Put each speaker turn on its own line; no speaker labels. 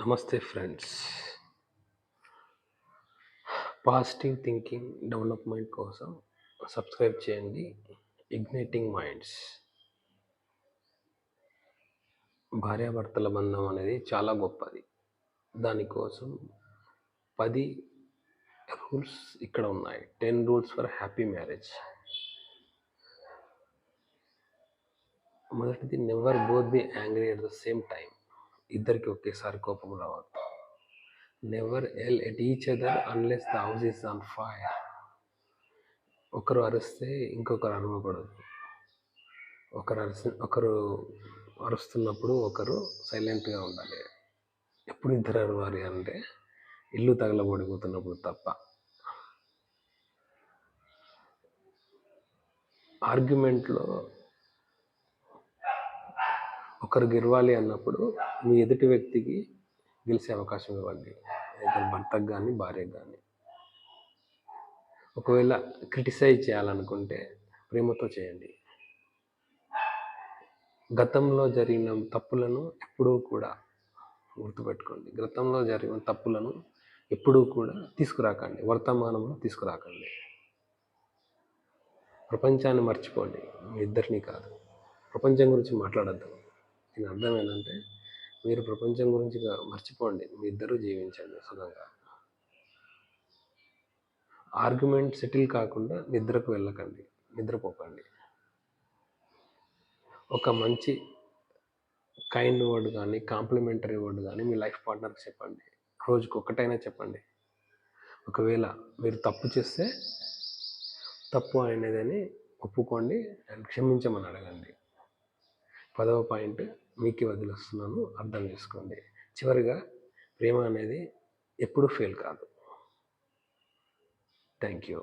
నమస్తే friends. Positive thinking development కోసం subscribe చేయండి. Igniting minds. భార్యాభర్తల బంధం అనేది చాలా గొప్పది. దానికోసం 10 రూల్స్ ఇక్కడ ఉన్నాయి. 10 రూల్స్ ఫర్ హ్యాపీ మ్యారేజ్. మొదటిది, never both be angry at the same time. ఇద్దరికి ఒకేసారి కోపం రావద్దు. Never L at each other unless the house is on fire. ఒకరు అరిస్తే ఇంకొకరు అరవకూడదు. ఒకరు అరుస్తున్నప్పుడు ఒకరు సైలెంట్గా ఉండాలి. ఎప్పుడు ఇద్దరు అరవాలి అంటే ఇల్లు తగలబడిపోతున్నప్పుడు తప్ప. ఆర్గ్యుమెంట్లో ఒకరు గెలవాలి అన్నప్పుడు మీ ఎదుటి వ్యక్తికి గెలిచే అవకాశం ఇవ్వండి. ఇద్దరు భర్తకు కానీ భార్యకు కానీ. ఒకవేళ క్రిటిసైజ్ చేయాలనుకుంటే ప్రేమతో చేయండి. గతంలో జరిగిన తప్పులను ఎప్పుడూ కూడా గుర్తుపెట్టుకోండి. గతంలో జరిగిన తప్పులను ఎప్పుడూ కూడా తీసుకురాకండి, వర్తమానంలో తీసుకురాకండి. ప్రపంచాన్ని మర్చిపోండి, మీ ఇద్దరిని కాదు. ప్రపంచం గురించి మాట్లాడద్దు. దీని అర్థం ఏంటంటే మీరు ప్రపంచం గురించి మర్చిపోండి, మీ ఇద్దరూ జీవించండి సుఖంగా. ఆర్గ్యుమెంట్ సెటిల్ కాకుండా నిద్రకు వెళ్ళకండి, నిద్రపోకండి. ఒక మంచి కైండ్ వర్డ్ కానీ కాంప్లిమెంటరీ వర్డ్ కానీ మీ లైఫ్ పార్ట్నర్కి చెప్పండి. రోజుకు ఒక్కటైనా చెప్పండి. ఒకవేళ మీరు తప్పు చేస్తే తప్పు అయినదని ఒప్పుకోండి అండ్ క్షమించమని అడగండి. 10వ పాయింట్ మీకు వదిలేస్తున్నాను, అర్థం చేసుకోండి. చివరిగా, ప్రేమ అనేది ఎప్పుడు ఫెయిల్ కాదు. Thank you.